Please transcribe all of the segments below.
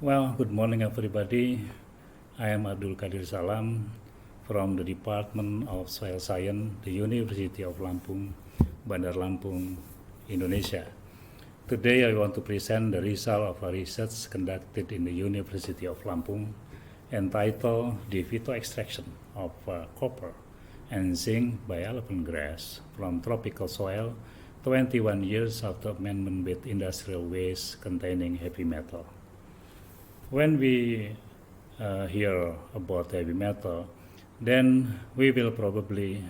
Well, good morning everybody. I am Abdul Qadir Salam from the Department of Soil Science, the University of Lampung, Bandar Lampung, Indonesia. Today I want to present the result of a research conducted in the University of Lampung entitled The Phytoextraction of Copper and Zinc by Elephant Grass from Tropical Soil 21 years after amendment with industrial waste containing heavy metal. When we hear about heavy metal, then we will probably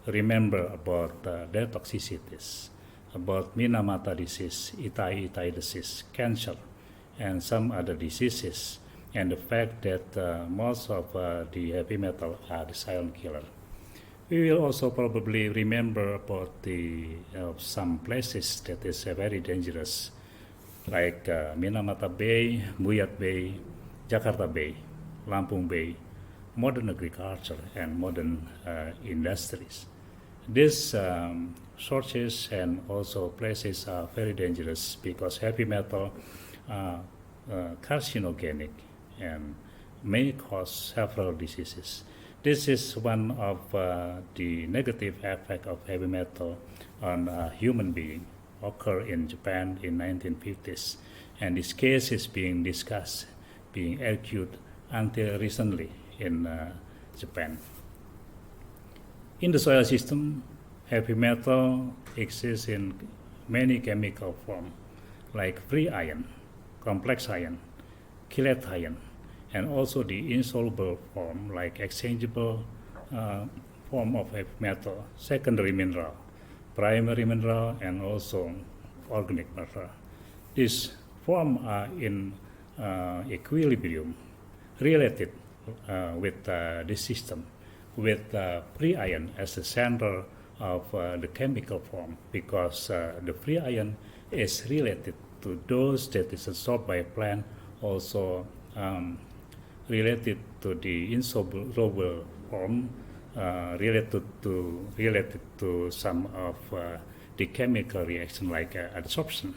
remember about their toxicities, about Minamata disease, ICSAE disease, cancer, and some other diseases, and the fact that most of the heavy metal are the silent killer. We will also probably remember about the some places that is very dangerous, like Minamata Bay, Buyat Bay, Jakarta Bay, Lampung Bay, modern agriculture, and modern industries. These sources and also places are very dangerous because heavy metal are carcinogenic and may cause several diseases. This is one of the negative effects of heavy metal on human being. Occurred in Japan in 1950s, and this case is being discussed, being argued until recently in Japan. In the soil system, heavy metal exists in many chemical forms, like free iron, complex iron, chelate iron, and also the insoluble form, like exchangeable form of heavy metal, secondary mineral, primary mineral, and also organic matter. These forms are in equilibrium related with this system, with free iron as the center of the chemical form, because the free iron is related to those that is absorbed by a plant, also related to the insoluble form, related to some of the chemical reaction like adsorption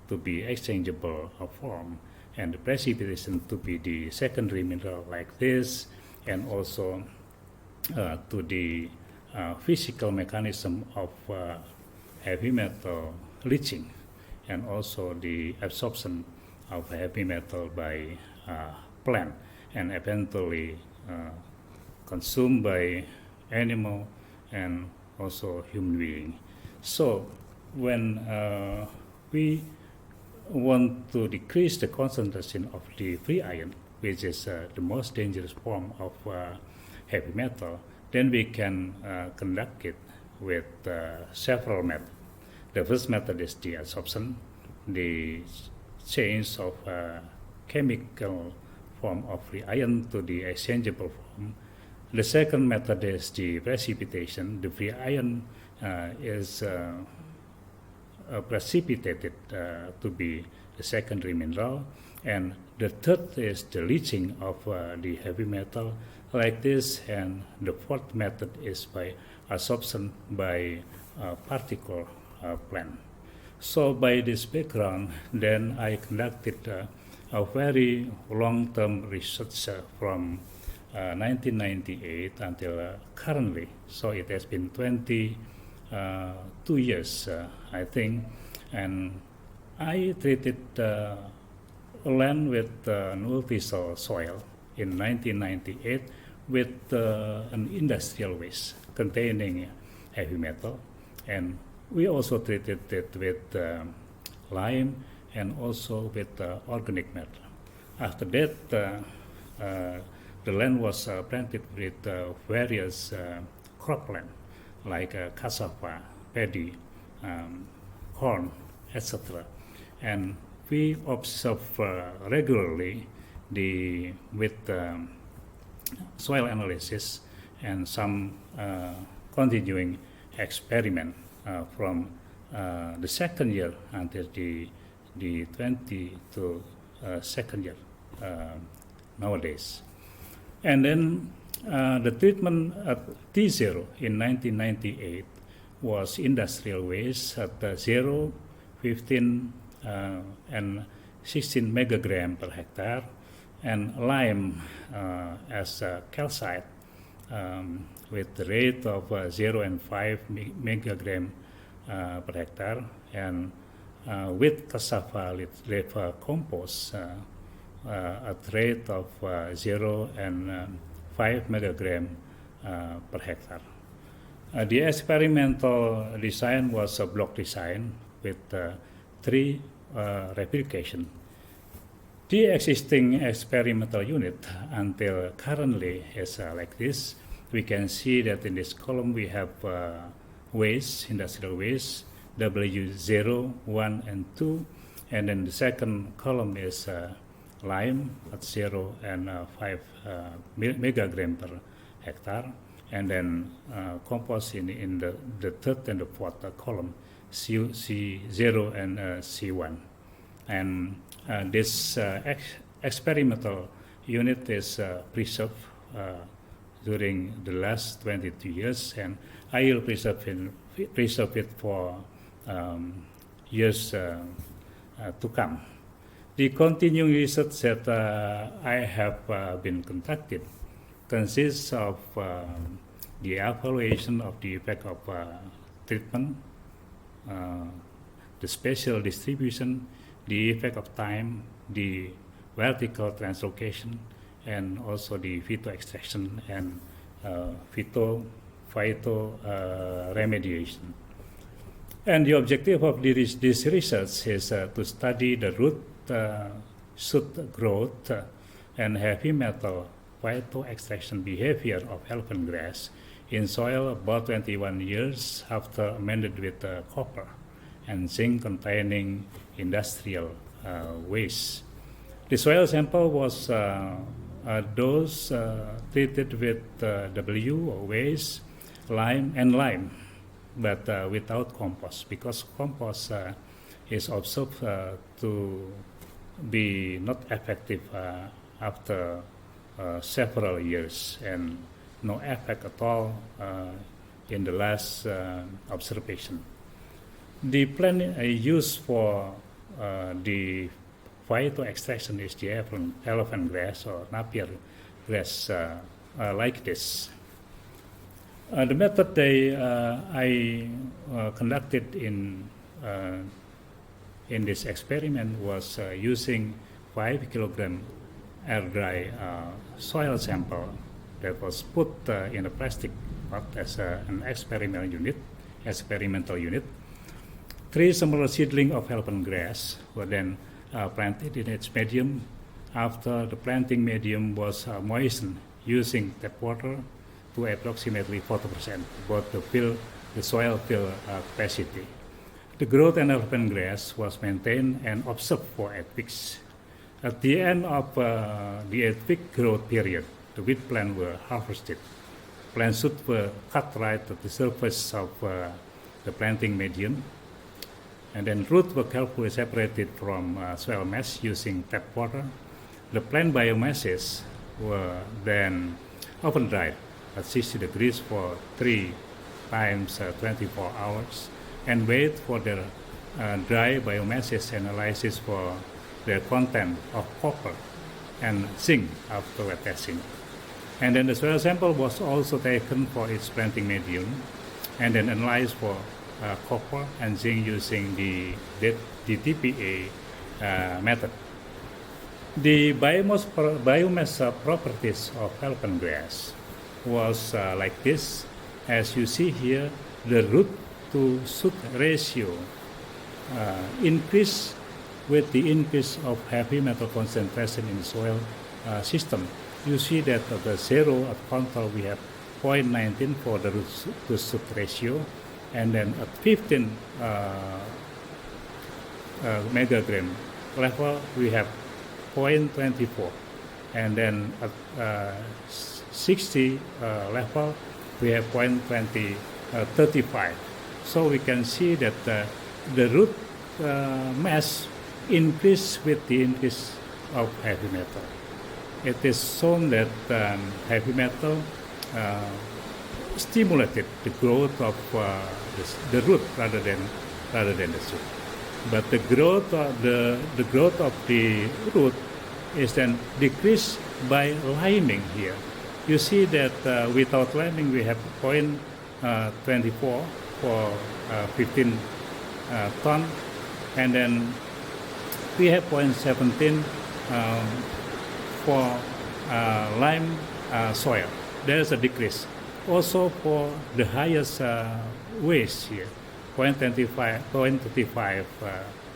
to be exchangeable form, and the precipitation to be the secondary mineral like this, and also to the physical mechanism of heavy metal leaching, and also the absorption of heavy metal by plant and eventually consumed by animal and also human being. So when we want to decrease the concentration of the free iron, which is the most dangerous form of heavy metal, then we can conduct it with several methods. The first method is the absorption, the change of chemical form of free iron to the exchangeable form. The second method is the precipitation. The free iron is precipitated to be the secondary mineral. And the third is the leaching of the heavy metal like this. And the fourth method is by absorption by particle plant. So by this background, then I conducted a very long-term research from 1998 until currently. So it has been 22 years, I think, and I treated land with nutritional soil in 1998 with an industrial waste containing heavy metal, and we also treated it with lime and also with organic matter. After that, the land was planted with various cropland like cassava, paddy, corn, etc. And we observe regularly with soil analysis and some continuing experiment from the second year until the 22nd year nowadays. And then the treatment at T0 in 1998 was industrial waste at 0, 15, and 16 megagram per hectare, and lime as calcite with the rate of 0 and 5 megagram per hectare, and with cassava leaf compost at rate of 0 and 5 megagram per hectare. The experimental design was a block design with 3 replication. The existing experimental unit until currently is like this. We can see that in this column we have waste, industrial waste, W0, 1, and 2, and then the second column is lime at 0 and 5 megagram per hectare, and then compost in the third and the fourth column, C0 and C1. And this experimental unit is preserved during the last 22 years, and I will preserve it for years to come. The continuing research that I have been conducted consists of the evaluation of the effect of treatment, the spatial distribution, the effect of time, the vertical translocation, and also the PHYTOEXTRACTION and phytoremediation. And the objective of this research is to study the root shoot growth and heavy metal phytoextraction behavior of elephant grass in soil about 21 years after amended with copper and zinc containing industrial waste. The soil sample was those treated with W or waste, lime, but without compost, because compost is observed to be not effective after several years, and no effect at all in the last observation. The plant used for the phytoextraction is the elephant grass or Napier grass, like this. The method I conducted in this experiment was using 5 kilogram air dry soil sample that was put in a plastic pot as an experimental unit. 3 smaller seedlings of elephant grass were then planted in its medium. After the planting medium was moistened using tap water to approximately 40%, about the soil fill capacity. The growth in elephant grass was maintained and observed for 8 weeks. At the end of the 8-week growth period, the wheat plants were harvested. Plant shoots were cut right at the surface of the planting medium, and then roots were carefully separated from soil mass using tap water. The plant biomasses were then oven dried at 60 degrees for 3 times 24 hours, and wait for their dry biomasses analysis for their content of copper and zinc after wet testing. And then the soil sample was also taken for its planting medium, and then analyzed for copper and zinc using the TPA method. The biomass properties of elephant grass was like this. As you see here, the root to shoot ratio increased with the increase of heavy metal concentration in the soil system. You see that at the 0 at control we have 0.19 for the root to shoot ratio, and then at 15 megagram level we have 0.24, and then at 60 level we have 0.35. So we can see that the root mass increase with the increase of heavy metal. It is shown that heavy metal stimulated the growth of the root rather than the shoot. but the growth of the growth of the root is then decreased by liming here. You see that without liming we have 0.24 for 15 ton, and then we have 0.17 for lime soil. There is a decrease. Also for the highest waste here, 0.35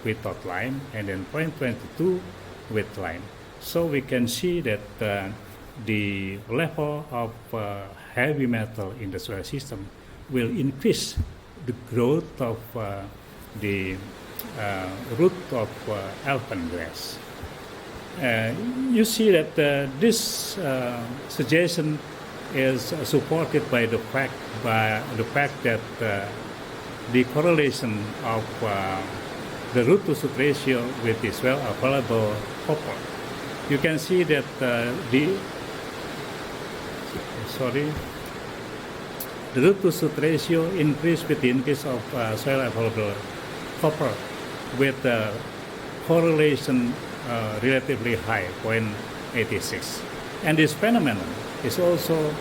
without lime, and then 0.22 with lime. So we can see that the level of heavy metal in the soil system will increase the growth of the root of elephant grass. You see that this suggestion is supported by the fact that the correlation of the root to shoot ratio with the soil available copper. You can see that the root to shoot ratio increased with the increase of soil available copper, with the correlation relatively high, 0.86. And this phenomenon is also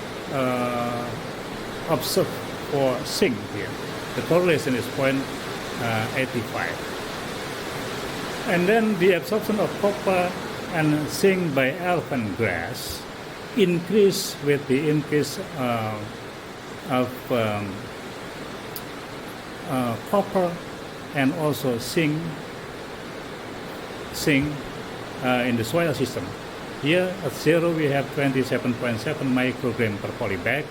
observed for zinc here. The correlation is 0.85. And then the absorption of copper and zinc by elephant grass increase with the increase of copper and also zinc in the soil system. Here at 0 we have 27.7 microgram per polybag,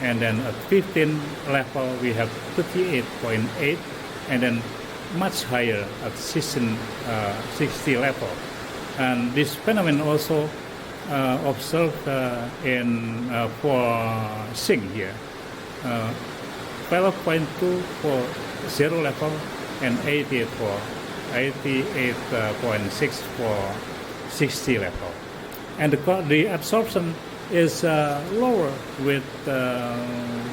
and then at 15 level we have 38.8, and then much higher at 60 level. And this phenomenon also observed for zinc here, 12.2 for 0 level and 88.6 for 60 level. And the absorption is lower with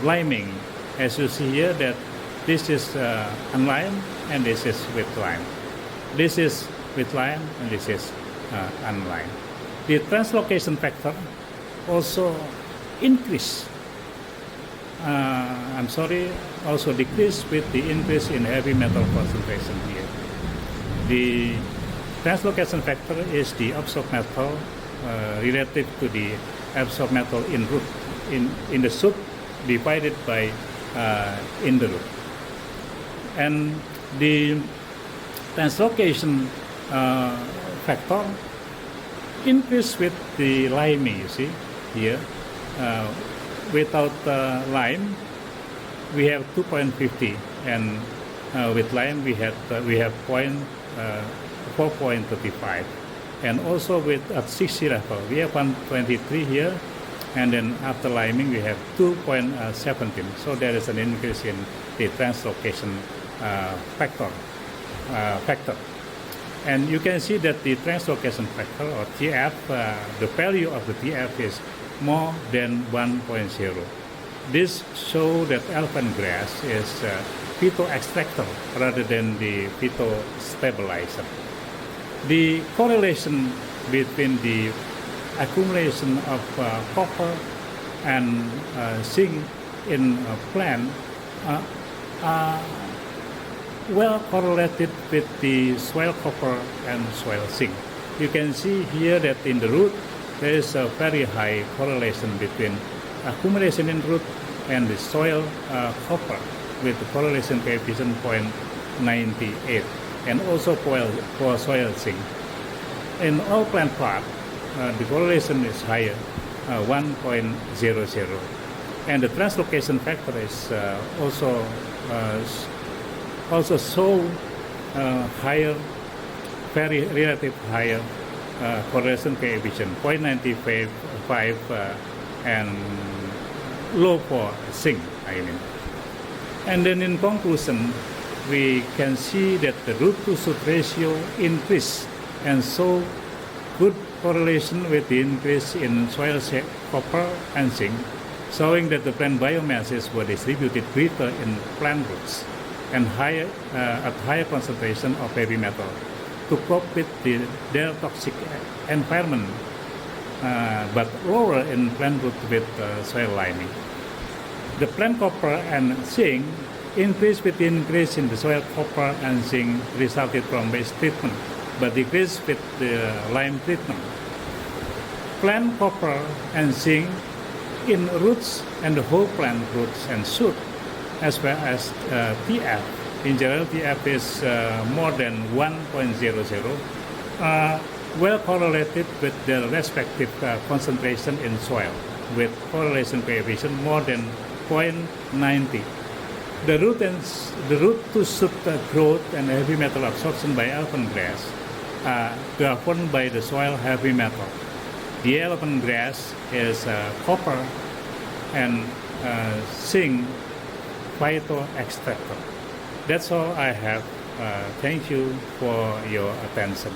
liming, as you see here that this is unlimed and this is with lime. This is with lime and this is unlimed. The translocation factor also increase. Also decrease with the increase in heavy metal concentration here. The translocation factor is the absorbed metal relative to the absorbed metal in root in the shoot divided by in the root. And the translocation factor increase with the liming. You see here, without lime we have 2.50, and with lime we have 4.35, and also at 60 level we have 123 here, and then after liming we have 2.17. So there is an increase in the translocation factor. And you can see that the translocation factor, or TF, the value of the TF is more than 1.0. This shows that elephant grass is phytoextractor rather than the phytostabilizer. The correlation between the accumulation of copper and zinc in a plant are well correlated with the soil copper and soil zinc. You can see here that in the root there is a very high correlation between accumulation in root and the soil copper, with the correlation coefficient 0.98, and also for soil zinc. In all plant parts, the correlation is higher, 1.00, and the translocation factor is also show higher, very relative higher correlation coefficient, 0.95, and low for zinc, And then in conclusion, we can see that the root to shoot ratio increase and show good correlation with the increase in soil copper and zinc, showing that the plant biomasses were distributed greater in plant roots. and at higher concentration of heavy metal to cope with their toxic environment, but lower in plant root with soil lining. The plant copper and zinc increase with increase in the soil copper and zinc resulted from waste treatment, but decrease with the lime treatment. Plant copper and zinc in roots and the whole plant roots and shoot, as well as TF. In general, TF is more than 1.00, well correlated with the respective concentration in soil, with correlation coefficient more than 0.90. The root to shoot growth and heavy metal absorption by elephant grass are governed by the soil heavy metal. The elephant grass is copper and zinc PHYTOEXTRACTION. That's all I have. Thank you for your attention.